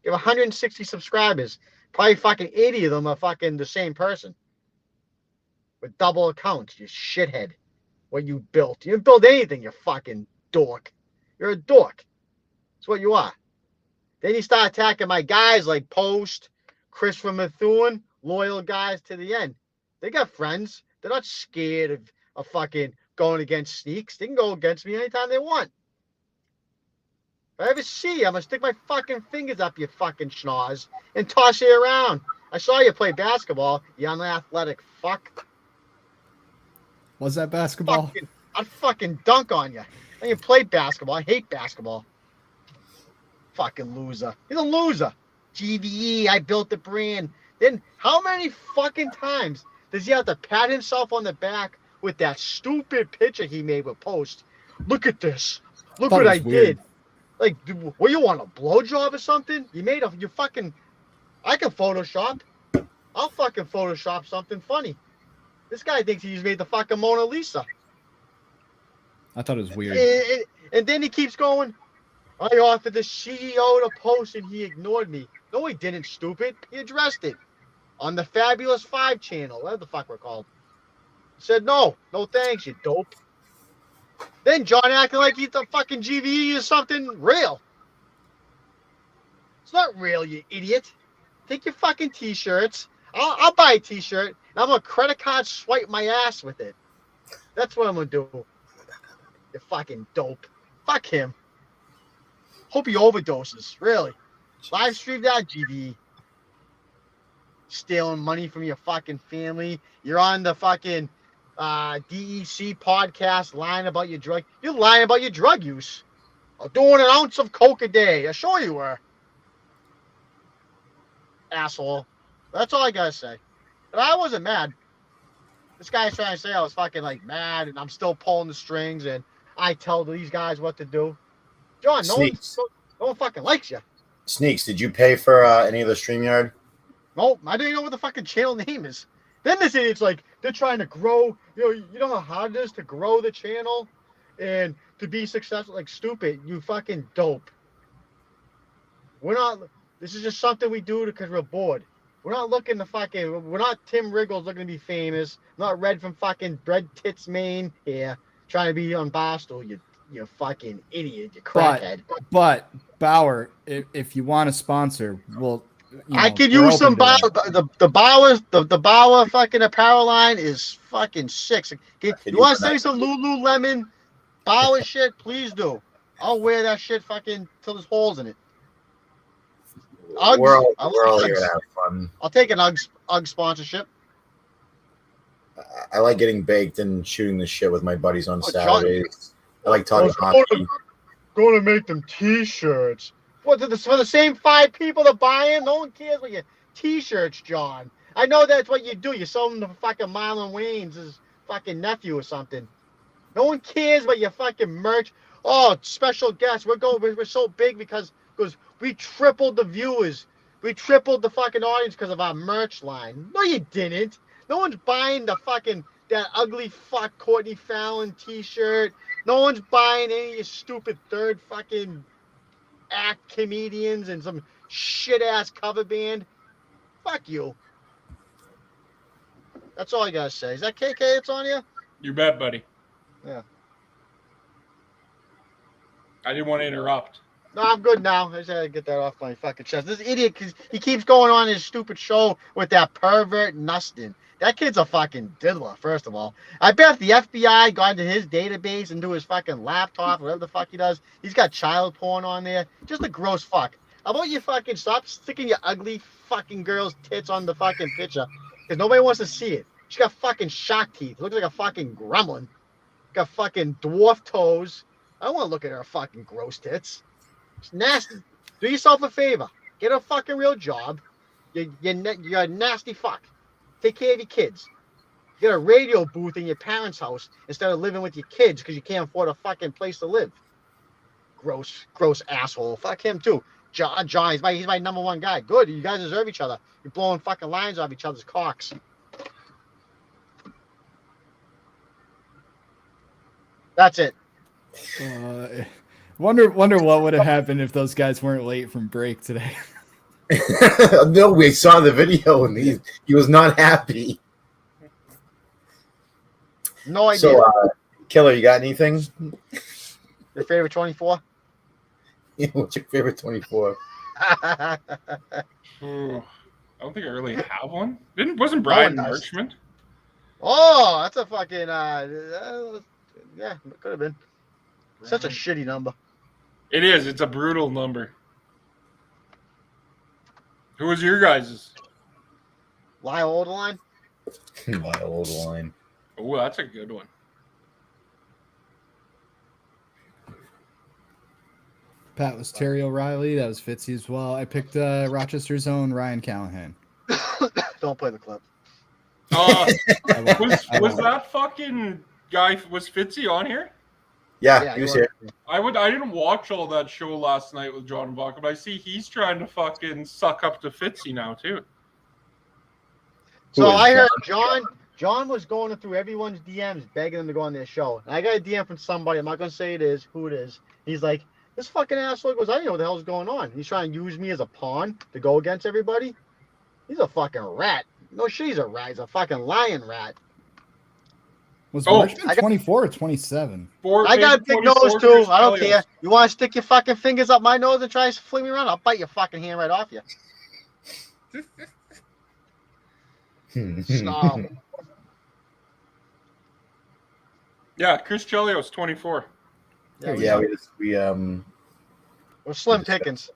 You have 160 subscribers. Probably fucking 80 of them are fucking the same person. With double accounts, you shithead. What you built. You didn't build anything, you fucking dork. You're a dork. That's what you are. Then you start attacking my guys like Post, Christopher Methuen, loyal guys to the end. They got friends. They're not scared of fucking going against Sneaks. They can go against me anytime they want. If I ever see you, I'm going to stick my fucking fingers up your fucking schnoz and toss you around. I saw you play basketball, you unathletic fuck. Was that basketball? I'd fucking dunk on you. I ain't played basketball. I hate basketball. Fucking loser. He's a loser. GVE, I built the brand. Then how many fucking times does he have to pat himself on the back with that stupid picture he made with Post? Look at this. Look what I did. Like, what, you want a blowjob or something? You fucking, I can Photoshop. I'll fucking Photoshop something funny. This guy thinks he's made the fucking Mona Lisa. I thought it was weird. And then he keeps going, I offered the CEO to Post and he ignored me. No, he didn't, stupid. He addressed it on the Fabulous 5 channel, whatever the fuck we're called. He said, no thanks, you dope. Then John acting like he's the fucking GVE or something real. It's not real, you idiot. Take your fucking t-shirts. I'll buy a t-shirt and I'm gonna credit card swipe my ass with it. That's what I'm gonna do. You fucking dope. Fuck him. Hope he overdoses. Really. Live stream that, GVE. Stealing money from your fucking family. You're on the fucking DEC podcast lying about your drug. You're lying about your drug use. I'm doing an ounce of coke a day. I sure you were. Asshole. That's all I gotta say. But I wasn't mad. This guy's trying to say I was fucking like mad and I'm still pulling the strings and I tell these guys what to do. John, no one fucking likes you. Sneaks, did you pay for any of the StreamYard? No, I didn't even know what the fucking channel name is. Then this idiot's like, they're trying to grow. You know how hard it is to grow the channel and to be successful? Like, stupid. You fucking dope. This is just something we do because we're bored. We're not looking to fucking, we're not Tim Riggles looking to be famous. Not Red from fucking Bread Tits, Maine here, trying to be on Barstool, you fucking idiot, you crackhead. But Bauer, if you want to sponsor, I could use some Bauer. The Bauer fucking apparel line is fucking sick. You want to say some Lululemon Bauer shit? Please do. I'll wear that shit fucking till there's holes in it. Uggs, we're all here to have fun. I'll take an Ugg sponsorship. I like getting baked and shooting the shit with my buddies on Saturdays. I like talking hockey. Going to make them T-shirts. What, for the same 5 people that buy them? No one cares about your T-shirts, John. I know that's what you do. You sell them to fucking Marlon Wayne's his fucking nephew or something. No one cares about your fucking merch. Oh, special guest. We're so big because we tripled the viewers. We tripled the fucking audience because of our merch line. No, you didn't. No one's buying that ugly fuck Courtney Fallon T-shirt. No one's buying any of your stupid third fucking act comedians and some shit ass cover band. Fuck you. That's all I gotta say. Is that KK that's on you? You bet, buddy. Yeah. I didn't want to interrupt. No, I'm good now. I just had to get that off my fucking chest. This idiot, because he keeps going on his stupid show with that pervert Nustin. That kid's a fucking diddler, first of all. I bet if the FBI got into his database and to his fucking laptop, whatever the fuck he does, he's got child porn on there. Just a gross fuck. How about you fucking stop sticking your ugly fucking girl's tits on the fucking picture? Because nobody wants to see it. She's got fucking shark teeth. Looks like a fucking gremlin. Got fucking dwarf toes. I don't want to look at her fucking gross tits. It's nasty. Do yourself a favor. Get a fucking real job. You're a nasty fuck. Take care of your kids. Get a radio booth in your parents' house instead of living with your kids because you can't afford a fucking place to live. Gross asshole. Fuck him too. John, he's my number one guy. Good. You guys deserve each other. You're blowing fucking lines off each other's cocks. That's it. Wonder what would have happened if those guys weren't late from break today. No, we saw the video and he was not happy. No idea. So, Killer, you got anything? Your favorite 24? What's your favorite 24? I don't think I really have one. Wasn't Brian Marchment? Oh, that's a fucking yeah, it could have been. Such a shitty number. It is. It's a brutal number. Who was your guys's? Lyle Oderline. Lyle Oderline. Oh, that's a good one. Pat was Terry O'Reilly. That was Fitzy as well. I picked Rochester's own Ryan Callahan. Don't play the clip. Was that fucking guy, was Fitzy on here? Yeah, he was here. I didn't watch all that show last night with John Buck, but I see he's trying to fucking suck up to Fitzy now too. So I heard John was going through everyone's DMs begging them to go on their show. And I got a DM from somebody, I'm not gonna say who it is. He's like, this fucking asshole goes, I didn't know what the hell's going on. He's trying to use me as a pawn to go against everybody. He's a fucking rat. No shit, he's a rat. He's a fucking lion rat. Was Marchman 24 or 27? I got a big nose too. I don't care. You want to stick your fucking fingers up my nose and try to fling me around? I'll bite your fucking hand right off you. Stop. Yeah, Chris Chelios, 24. We're slim pickings.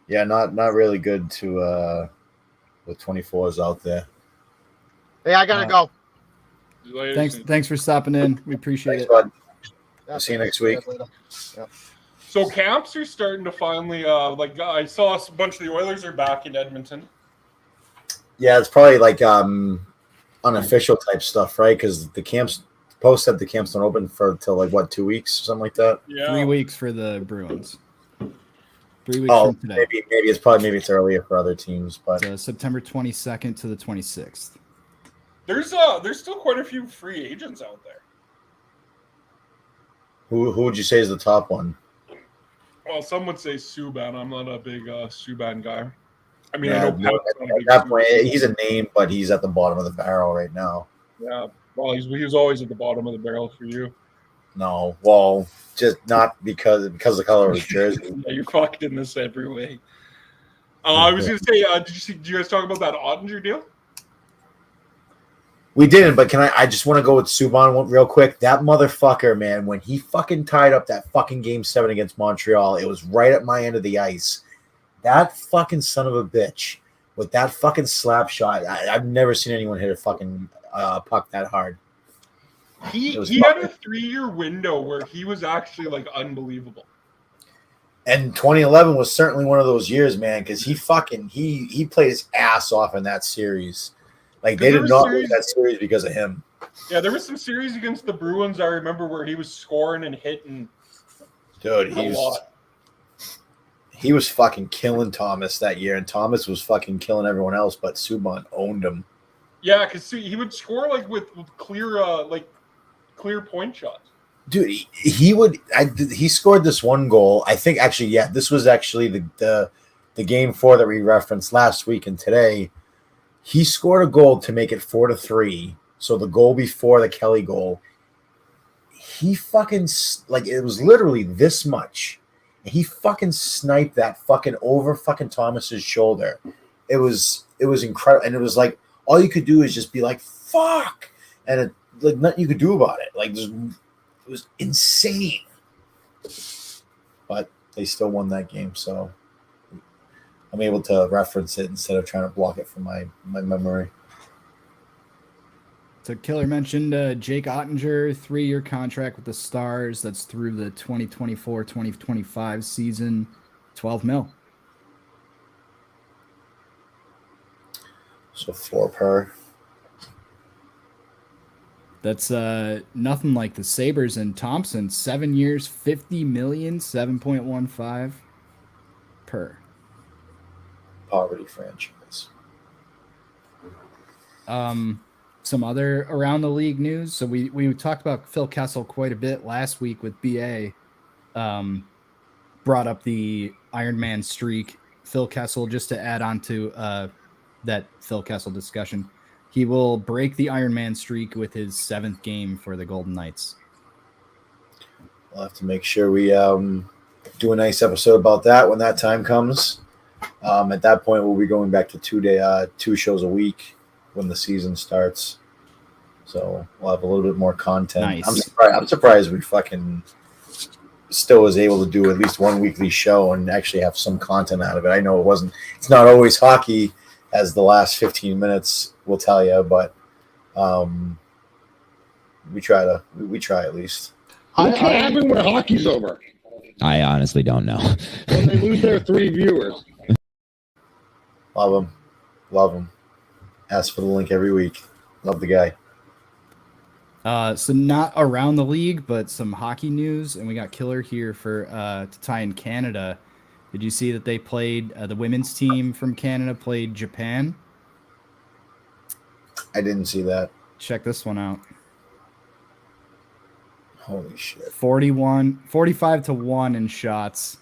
Yeah, not really good to with 24s out there. Hey, I gotta go. Thanks for stopping in. We appreciate it. Bud. I'll see you next week. Yep. So camps are starting to finally I saw a bunch of the Oilers are back in Edmonton. Yeah, it's probably like unofficial type stuff, right? Because the camps post said the camps don't open till like what, 2 weeks or something like that. Yeah, 3 weeks for the Bruins. 3 weeks Oh, from today. maybe it's earlier for other teams, but September 22nd to the 26th. There's still quite a few free agents out there. who would you say is the top one? Well, some would say Subban. I'm not a big Subban guy. I mean, Yeah, I know Pat's not a at big that point, Subban. he's a name, but he's at the bottom of the barrel right now. Yeah, well, he was always at the bottom of the barrel for you. No, well, just not because of the color of his jersey. Yeah, you're fucked in this every way. I was gonna say, did you guys talk about that Ottinger deal? We didn't, but I just want to go with Subban real quick. That motherfucker, man, when he fucking tied up that fucking Game 7 against Montreal, it was right at my end of the ice. That fucking son of a bitch with that fucking slap shot. I've never seen anyone hit a fucking puck that hard. He had a 3-year window where he was actually like unbelievable. And 2011 was certainly one of those years, man, because he played his ass off in that series. Like, they did not lose that series because of him. Yeah, there was some series against the Bruins I remember where he was scoring and hitting. Dude, he was fucking killing Thomas that year, and Thomas was fucking killing everyone else, but Subban owned him. Yeah, because he would score like with clear point shots. Dude, he scored this one goal. I think this was actually the game 4 that we referenced last week, and today he scored a goal to make it 4-3. So the goal before the Kelly goal, he fucking it was literally this much. He fucking sniped that fucking over fucking Thomas's shoulder. It was incredible, and it was like all you could do is just be like fuck, and nothing you could do about it. Like it was insane, but they still won that game, so I'm able to reference it instead of trying to block it from my memory. So Killer mentioned Jake Ottinger, 3-year contract with the Stars. That's through the 2024-2025 season, $12 million. So 4 per. That's nothing like the Sabres and Thompson. 7 years, $50 million, 7.15 per. Poverty franchise. Some other around the league news. So we talked about Phil Kessel quite a bit last week with BA. Brought up the Iron Man streak. Phil Kessel, just to add on to that Phil Kessel discussion, he will break the Iron Man streak with his 7th game for the Golden Knights. We'll have to make sure we do a nice episode about that when that time comes. At that point, we'll be going back to 2 shows a week when the season starts. So we'll have a little bit more content. Nice. I'm surprised we fucking still was able to do at least one weekly show and actually have some content out of it. I know it's not always hockey, as the last 15 minutes will tell you, but we try at least. I haven't when hockey's over. I honestly don't know. When they lose their 3 viewers. Love him. Ask for the link every week. Love the guy. So not around the league, but some hockey news, and we got Killer here for to tie in Canada. Did you see that they played the women's team from Canada played Japan? I didn't see that. Check this one out. Holy shit. 45-1 in shots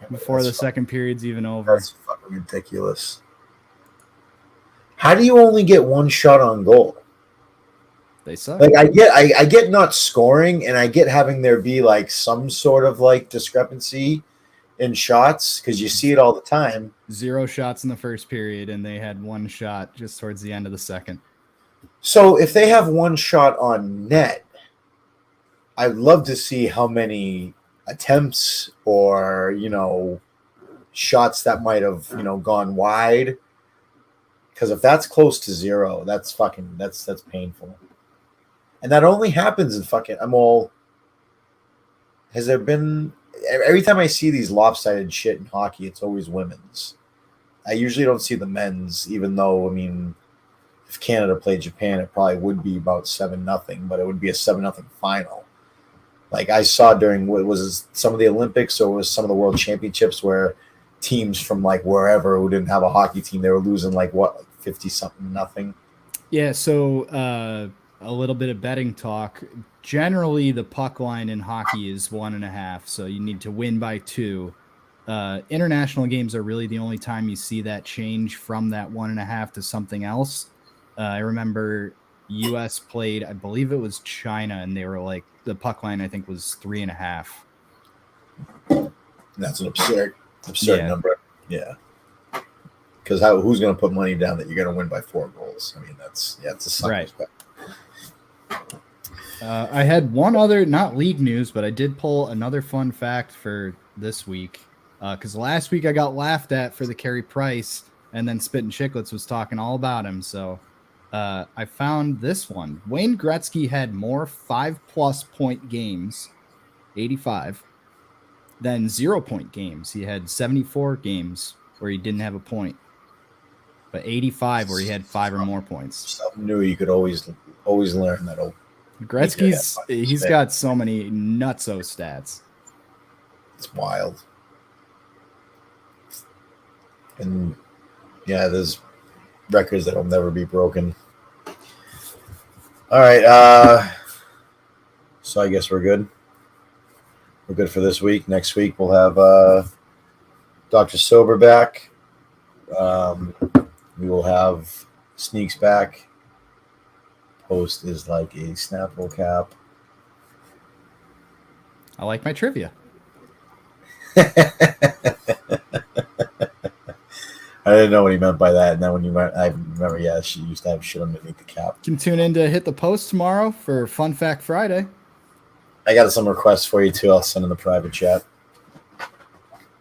before the second period's even over. That's fucking ridiculous. How do you only get one shot on goal? They suck. Like I get not scoring, and I get having there be like some sort of like discrepancy in shots because you see it all the time. 0 shots in the first period, and they had 1 shot just towards the end of the second. So if they have 1 shot on net, I'd love to see how many attempts or, shots that might have, gone wide. Because if that's close to 0, that's painful. And that only happens in has there been, every time I see these lopsided shit in hockey, it's always women's. I usually don't see the men's, even though, if Canada played Japan, it probably would be about 7-0, but it would be a 7-0 final. Like I saw during some of the Olympics or was some of the World Championships where teams from like wherever who didn't have a hockey team, they were losing 50-something. Yeah. So a little bit of betting talk. Generally, the puck line in hockey is 1.5, so you need to win by 2. International games are really the only time you see that change from that 1.5 to something else. I remember U.S. played, I believe it was China, and they were like, the puck line, I think, was 3.5. That's an absurd number. Yeah. Because who's going to put money down that you're going to win by 4 goals? It's a sucker's bet. I had one other, not league news, but I did pull another fun fact for this week. Because last week I got laughed at for the Carey Price, and then Spittin' Chicklets was talking all about him. So I found this one. Wayne Gretzky had more 5+ point games, 85, than 0-point games. He had 74 games where he didn't have a point, but 85 where he had 5 or more points. Something new you could always learn that. He's got so many nutso stats. It's wild. And yeah, there's records that'll never be broken. All right. So I guess we're good. We're good for this week. Next week we'll have Dr. Sober back. We will have Sneaks back. Post is like a Snapple cap. I like my trivia. I didn't know what he meant by that. And then I remember, she used to have shit underneath the cap. You can tune in to Hit the Post tomorrow for Fun Fact Friday. I got some requests for you too. I'll send in the private chat.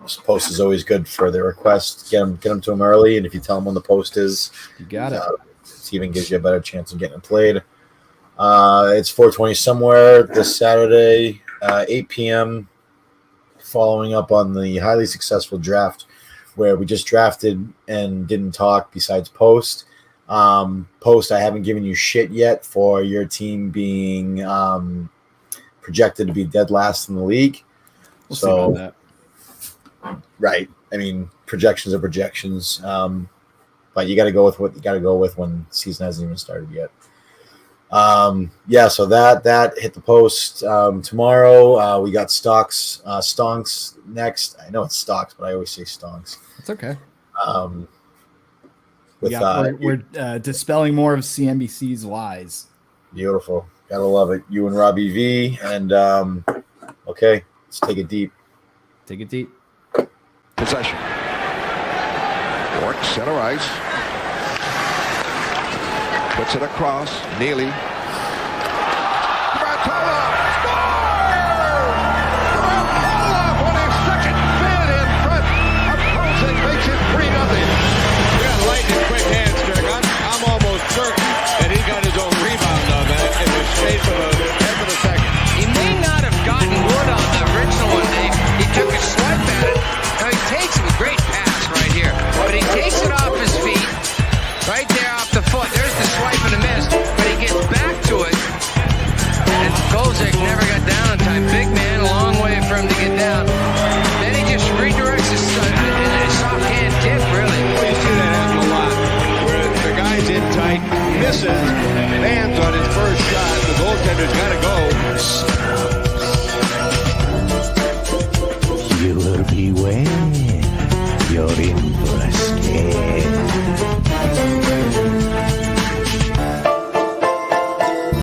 This post is always good for the request. Get them to them early, and if you tell them when the post is, you got it. It even gives you a better chance of getting it played. It's 420 somewhere this Saturday, 8 p.m. Following up on the highly successful draft where we just drafted and didn't talk besides Post. Post, I haven't given you shit yet for your team being projected to be dead last in the league. We'll see about that. Right. Projections are projections. But you got to go with what you got to go with when the season hasn't even started yet. So that hit the post tomorrow. We got Stonks next. I know it's Stocks, but I always say Stonks. It's okay. We're dispelling more of CNBC's lies. Beautiful. Gotta love it. You and Robbie V. And okay, let's take it deep. Take it deep. Possession. York, center ice. Puts it across. Neely. Bartolov scores! Bartolov on his second minute in front of Posey makes it 3-0. We got lightning quick hands, Greg. I'm almost certain that he got his own rebound on that in the space of a tenth of a second. He may not have gotten wood on the original one. Belichick never got down in time. Big man, a long way for him to get down.